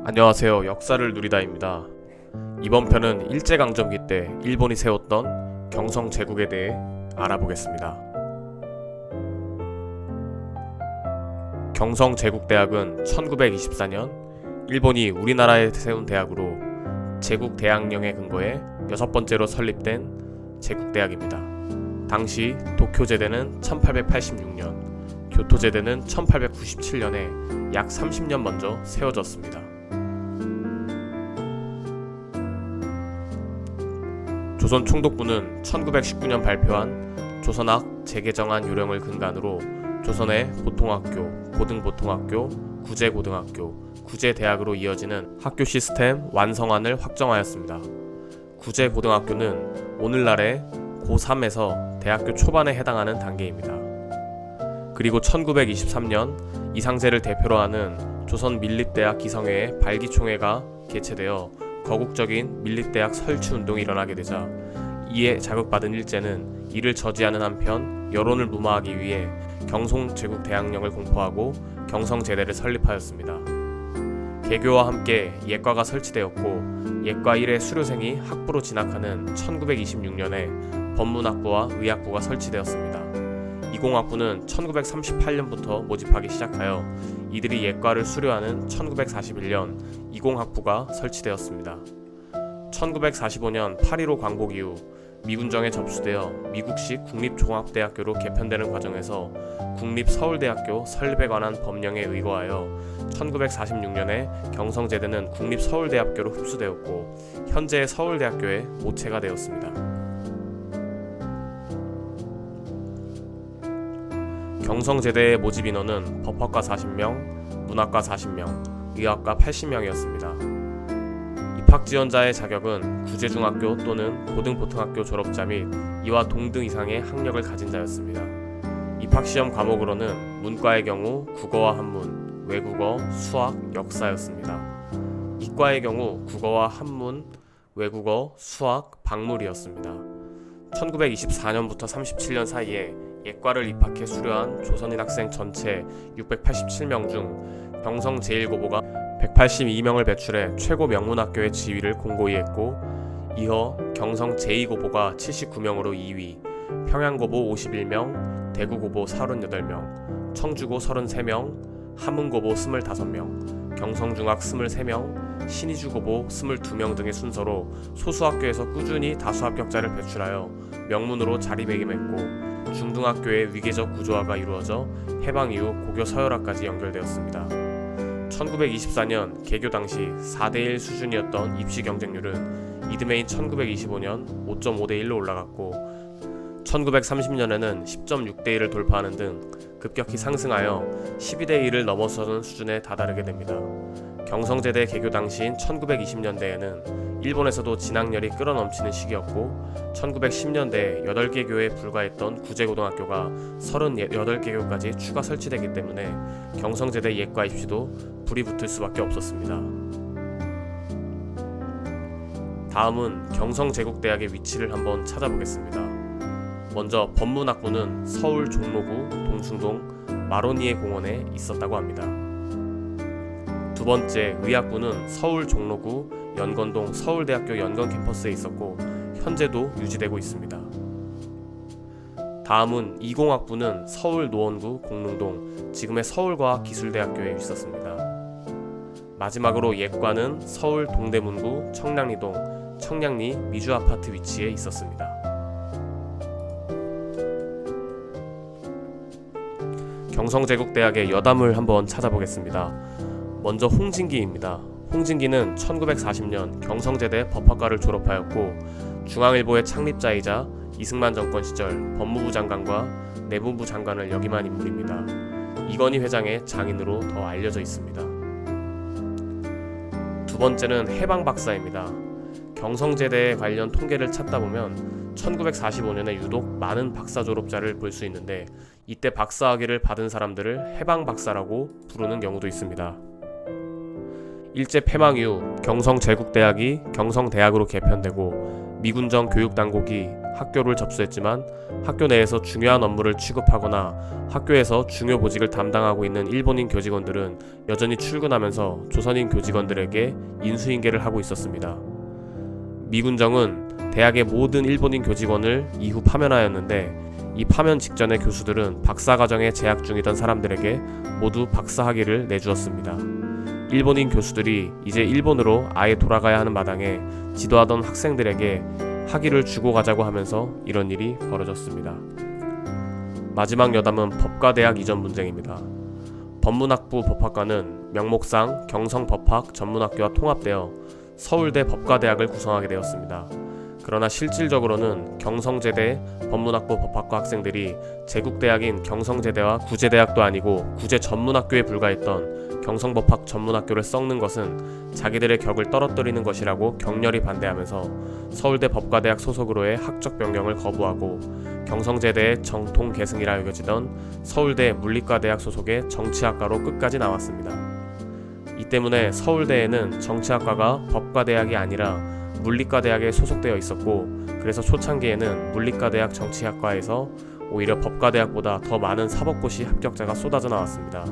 안녕하세요. 역사를 누리다입니다. 이번 편은 일제강점기 때 일본이 세웠던 경성 제국에 대해 알아보겠습니다. 경성 제국대학은 1924년 일본이 우리나라에 세운 대학으로 제국 대학령에 근거해 6번째로 설립된 제국대학입니다. 당시 도쿄제대는 1886년, 교토제대는 1897년에 약 30년 먼저 세워졌습니다. 조선총독부는 1919년 발표한 조선학 재개정안 요령을 근간으로 조선의 보통학교, 고등보통학교, 구제고등학교, 구제대학으로 이어지는 학교 시스템 완성안을 확정하였습니다. 구제고등학교는 오늘날의 고3에서 대학교 초반에 해당하는 단계입니다. 그리고 1923년 이상제를 대표로 하는 조선민립대학 기성회의 발기총회가 개최되어 거국적인 민립대학 설치운동이 일어나게 되자 이에 자극받은 일제는 이를 저지하는 한편 여론을 무마하기 위해 경성제국대학령을 공포하고 경성제대를 설립하였습니다. 개교와 함께 예과가 설치되었고 예과 1의 수료생이 학부로 진학하는 1926년에 법문학부와 의학부가 설치되었습니다. 이공학부는 1938년부터 모집하기 시작하여 이들이 예과를 수료하는 1941년 이공학부가 설치되었습니다. 1945년 8.15 광복 이후 미군정에 접수되어 미국식 국립종합대학교로 개편되는 과정에서 국립서울대학교 설립에 관한 법령에 의거하여 1946년에 경성제대는 국립서울대학교로 흡수되었고 현재의 서울대학교의 모체가 되었습니다. 경성제대의 모집 인원은 법학과 40명, 문학과 40명, 의학과 80명이었습니다. 입학 지원자의 자격은 구제중학교 또는 고등보통학교 졸업자 및 이와 동등 이상의 학력을 가진 자였습니다. 입학시험 과목으로는 문과의 경우 국어와 한문, 외국어, 수학, 역사였습니다. 이과의 경우 국어와 한문, 외국어, 수학, 박물이었습니다. 1924년부터 37년 사이에 예과를 입학해 수료한 조선인 학생 전체 687명 중 경성 제1고보가 182명을 배출해 최고 명문학교의 지위를 공고히 했고 이어 경성 제2고보가 79명으로 2위, 평양고보 51명, 대구고보 38명, 청주고 33명, 함흥고보 25명, 경성중학 23명, 신의주고보 22명 등의 순서로 소수학교에서 꾸준히 다수 합격자를 배출하여 명문으로 자리매김했고 중등학교의 위계적 구조화가 이루어져 해방 이후 고교 서열화까지 연결되었습니다. 1924년 개교 당시 4대1 수준이었던 입시 경쟁률은 이듬해인 1925년 5.5대1로 올라갔고 1930년에는 10.6대1을 돌파하는 등 급격히 상승하여 12대1을 넘어서는 수준에 다다르게 됩니다. 경성제대 개교 당시인 1920년대에는 일본에서도 진학열이 끌어넘치는 시기였고 1910년대에 8개 교에 불과했던 구제고등학교가 38개 교까지 추가 설치되기 때문에 경성제대 예과 입시도 불이 붙을 수밖에 없었습니다. 다음은 경성제국대학의 위치를 한번 찾아보겠습니다. 먼저 법문학부는 서울 종로구 동충동 마로니에 공원에 있었다고 합니다. 두 번째 의학부는 서울 종로구 연건동 서울대학교 연건 캠퍼스에 있었고 현재도 유지되고 있습니다. 다음은 이공학부는 서울 노원구 공릉동 지금의 서울과학기술대학교에 있었습니다. 마지막으로 예과는 서울 동대문구 청량리동 청량리 미주아파트 위치에 있었습니다. 경성제국대학의 여담을 한번 찾아보겠습니다. 먼저 홍진기입니다. 홍진기는 1940년 경성제대 법학과를 졸업하였고 중앙일보의 창립자이자 이승만 정권 시절 법무부 장관과 내무부 장관을 역임한 인물입니다. 이건희 회장의 장인으로 더 알려져 있습니다. 두 번째는 해방 박사입니다. 경성제대에 관련 통계를 찾다 보면 1945년에 유독 많은 박사 졸업자를 볼 수 있는데 이때 박사학위를 받은 사람들을 해방 박사라고 부르는 경우도 있습니다. 일제 패망 이후 경성제국대학이 경성대학으로 개편되고 미군정 교육당국이 학교를 접수했지만 학교 내에서 중요한 업무를 취급하거나 학교에서 중요 보직을 담당하고 있는 일본인 교직원들은 여전히 출근하면서 조선인 교직원들에게 인수인계를 하고 있었습니다. 미군정은 대학의 모든 일본인 교직원을 이후 파면하였는데 이 파면 직전의 교수들은 박사과정에 재학 중이던 사람들에게 모두 박사학위를 내주었습니다. 일본인 교수들이 이제 일본으로 아예 돌아가야 하는 마당에 지도하던 학생들에게 학위를 주고 가자고 하면서 이런 일이 벌어졌습니다. 마지막 여담은 법과대학 이전 분쟁입니다. 법문학부 법학과는 명목상 경성법학 전문학교와 통합되어 서울대 법과대학을 구성하게 되었습니다. 그러나 실질적으로는 경성제대 법문학부 법학과 학생들이 제국대학인 경성제대와 구제대학도 아니고 구제전문학교에 불과했던 경성법학 전문학교를 썩는 것은 자기들의 격을 떨어뜨리는 것이라고 격렬히 반대하면서 서울대 법과대학 소속으로의 학적 변경을 거부하고 경성제대의 정통 계승이라 여겨지던 서울대 물리과대학 소속의 정치학과로 끝까지 나왔습니다. 이 때문에 서울대에는 정치학과가 법과대학이 아니라 물리과대학에 소속되어 있었고, 그래서 초창기에는 물리과대학 정치학과에서 오히려 법과대학보다 더 많은 사법고시 합격자가 쏟아져 나왔습니다.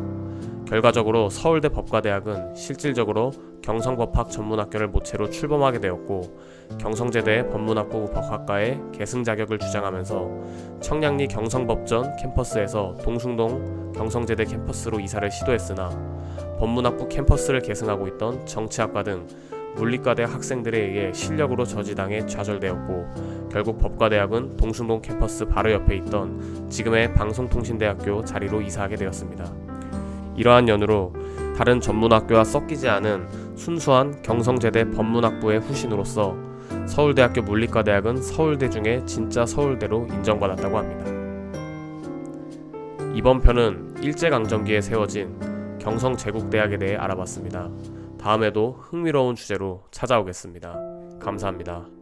결과적으로 서울대 법과대학은 실질적으로 경성법학 전문학교를 모체로 출범하게 되었고, 경성제대 법문학부 법학과의 계승 자격을 주장하면서 청량리 경성법전 캠퍼스에서 동숭동 경성제대 캠퍼스로 이사를 시도했으나 법문학부 캠퍼스를 계승하고 있던 정치학과 등 물리과대학 학생들에 의해 실력으로 저지당해 좌절되었고, 결국 법과대학은 동숭동 캠퍼스 바로 옆에 있던 지금의 방송통신대학교 자리로 이사하게 되었습니다. 이러한 연유로 다른 전문학교와 섞이지 않은 순수한 경성제대 법문학부의 후신으로서 서울대학교 물리과대학은 서울대 중에 진짜 서울대로 인정받았다고 합니다. 이번 편은 일제강점기에 세워진 경성제국대학에 대해 알아봤습니다. 다음에도 흥미로운 주제로 찾아오겠습니다. 감사합니다.